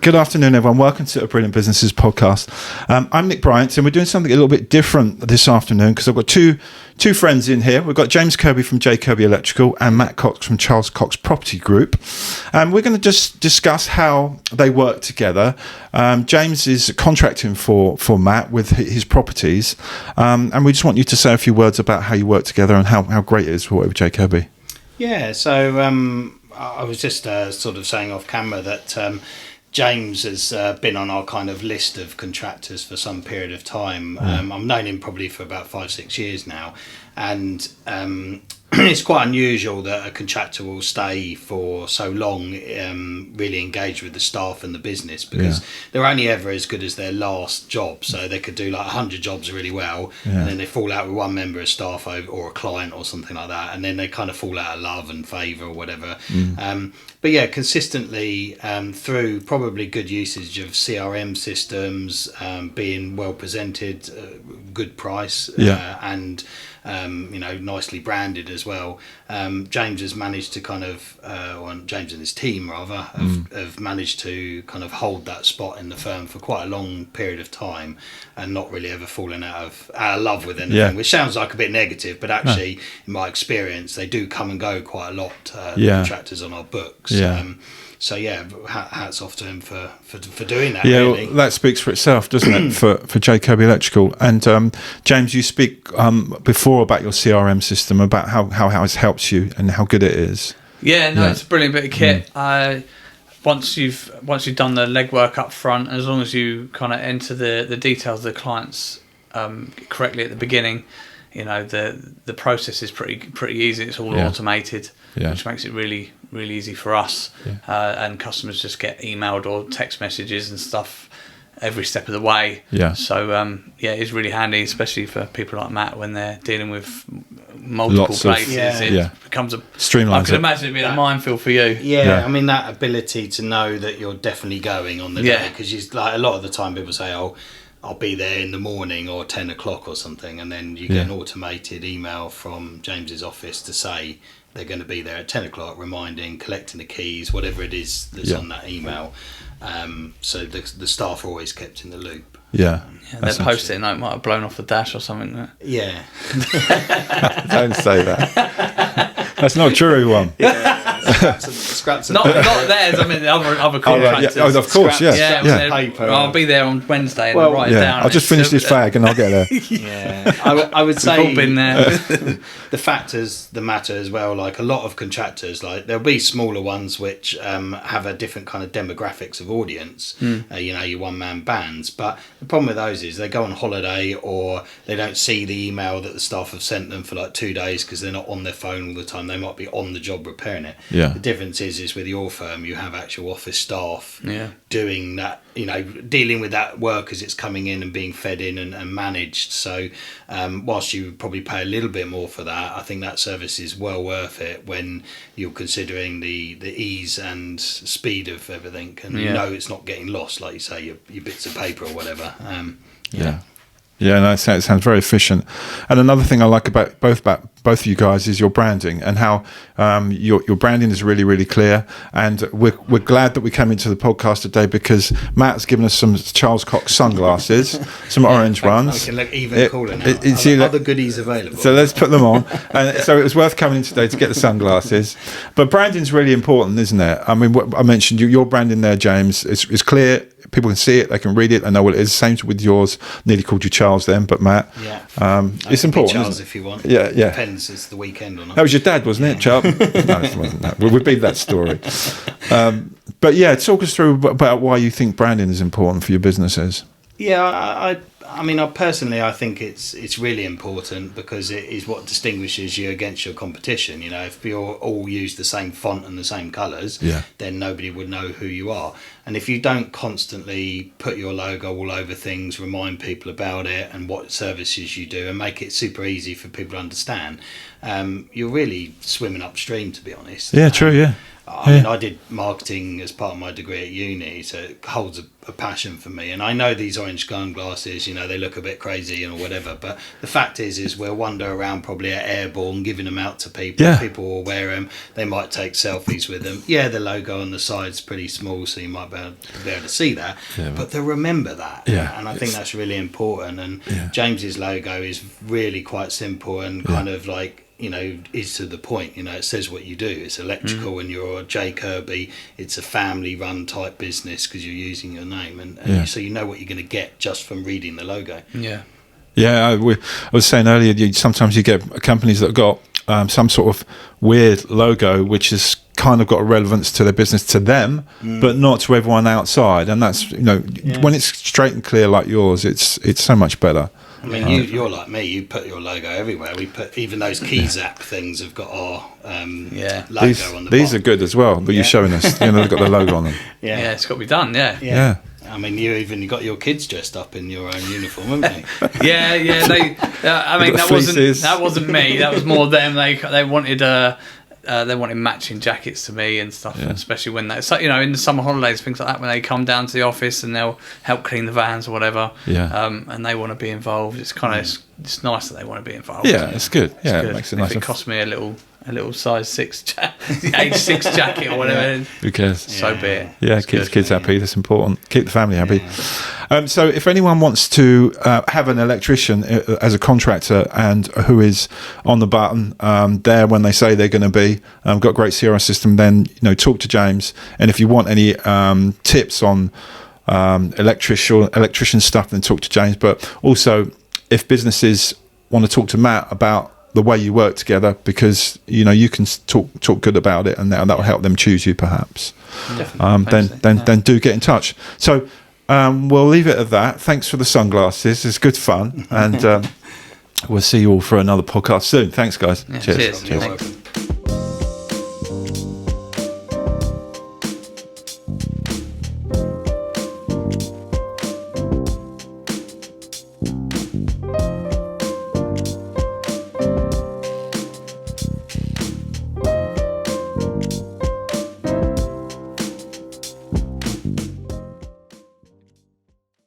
Good afternoon, everyone. Welcome to a Brilliant Businesses podcast. I'm Nick Bryant, and we're doing something a little bit different this afternoon because I've got two friends in here. We've got James Kirby from Kirby Electrical and Matt Cox from Charles Cox Property Group. We're going to just discuss how they work together. James is contracting for Matt with his properties, and we just want you to say a few words about how you work together and how great it is for what with Kirby. Yeah, so I was just sort of saying off camera that James has been on our kind of list of contractors for some period of time. I've known him probably for about 5-6 years now, and it's quite unusual that a contractor will stay for so long, really engaged with the staff and the business, because they're only ever as good as their last job. So they could do like 100 jobs really well, and then they fall out with one member of staff or a client or something like that, and then they kind of fall out of love and favour or whatever. But yeah, consistently through probably good usage of CRM systems, being well presented, good price, and nicely branded as well. James has managed to kind of, James and his team rather, have managed to kind of hold that spot in the firm for quite a long period of time, and not really ever fallen out of love with anything, which sounds like a bit negative, but actually, in my experience, they do come and go quite a lot, the contractors on our books. So yeah, hats off to him for doing that. Yeah, really. well, that speaks for itself, doesn't it? for Kirby Electrical. And James, you speak before about your CRM system, about how it's helped you and how good it is. It's a brilliant bit of kit. Once you've done the legwork up front, as long as you kind of enter the details of the clients correctly at the beginning, the process is pretty easy. It's all automated, which makes it really easy for us. And customers just get emailed or text messages and stuff every step of the way. So it's really handy, especially for people like Matt when they're dealing with multiple places. It becomes streamlines. I can imagine it'd be a minefield for you. I mean, that ability to know that you're definitely going on the day, because like a lot of the time people say, I'll be there in the morning or 10 o'clock or something, and then you get an automated email from James's office to say they're going to be there at 10 o'clock, reminding, collecting the keys, whatever it is that's on that email. So the staff are always kept in the loop. Their post-it note might have blown off the dash or something. Yeah. Don't say that. That's not a true one. Scraps of not theirs. I mean, the other contractors. Of course, paper. I'll be there on Wednesday and write it down. I'll just finish this fag and I'll get there. I would say we've all been there. The factors that matter as well. Like a lot of contractors, like there'll be smaller ones which have a different kind of demographics of audience. Your one-man bands. But the problem with those is they go on holiday or they don't see the email that the staff have sent them for like 2 days because they're not on their phone all the time. They might be on the job repairing it. The difference is with your firm you have actual office staff doing that, dealing with that work as it's coming in and being fed in and managed. So whilst you probably pay a little bit more for that, I think that service is well worth it when you're considering the ease and speed of everything, and it's not getting lost, like you say, your bits of paper or whatever. It sounds very efficient. And another thing I like about both of you guys is your branding, and how your branding is really, really clear. And we're glad that we came into the podcast today because Matt's given us some Charles Cox sunglasses, some orange ones. We can look even cooler now. Other goodies available. So let's put them on. And so it was worth coming in today to get the sunglasses. But branding's really important, isn't it? I mean, what I mentioned, your branding there, James, is clear. People can see it, they can read it, and know what it is. Same with yours. Nearly called you Charles then, but Matt. It's important. Charles, if you want. Depends. It's the weekend or not. That was your dad, wasn't it, Charles? No, it wasn't that. We'll beat that story. But talk us through about why you think branding is important for your businesses. I mean, I think it's really important because it is what distinguishes you against your competition. If we all use the same font and the same colours, then nobody would know who you are. And if you don't constantly put your logo all over things, remind people about it and what services you do, and make it super easy for people to understand, you're really swimming upstream, to be honest. Yeah, true. I mean, I did marketing as part of my degree at uni, so it holds a passion for me. And I know these orange sunglasses, you know, they look a bit crazy or whatever, but the fact is we'll wander around probably at Airborne, giving them out to people. Yeah. People will wear them. They might take selfies with them. Yeah, the logo on the side's pretty small, so you might be able to see that. Yeah, but they'll remember that. Yeah. And I think that's really important. And Yeah. James's logo is really quite simple and kind of like, you know, is to the point. You know, it says what you do. It's electrical, and you're J Kirby. It's a family-run type business because you're using your name, and so you know what you're going to get just from reading the logo. Yeah. Yeah, I was saying earlier, sometimes you get companies that got some sort of weird logo which has kind of got a relevance to their business to them, but not to everyone outside. And that's, you know, when it's straight and clear like yours, it's so much better. I mean, you're like me. You put your logo everywhere. We put even those key zap things have got our logo on the These bottom. are good as well that you're showing us. You know, they've got the logo on them. Yeah, it's got to be done. Yeah. Yeah. I mean, you got your kids dressed up in your own uniform, haven't you? Yeah. They. I mean, got that the wasn't me. That was more them. They wanted matching jackets to me and stuff, especially when they, so, you know, in the summer holidays, things like that, when they come down to the office and they'll help clean the vans or whatever. Yeah. And they want to be involved. It's kind of it's nice that they want to be involved. Yeah, it's good. Yeah, good. It makes it And nice. if it costs me a little size 6 age 6 jacket or whatever, Who cares? so be it. Yeah, It's kids happy. That's important. Keep the family happy. So if anyone wants to have an electrician as a contractor and who is on the button there when they say they're going to be, got a great CRM system, then, you know, talk to James. And if you want any tips on electrician stuff, then talk to James. But also, if businesses want to talk to Matt about the way you work together, because, you know, you can talk good about it, and that will help them choose you perhaps. Then do get in touch. So we'll leave it at that. Thanks for the sunglasses. It's good fun, and we'll see you all for another podcast soon. Thanks, guys. Yeah, Cheers. cheers. You're Thanks. welcome.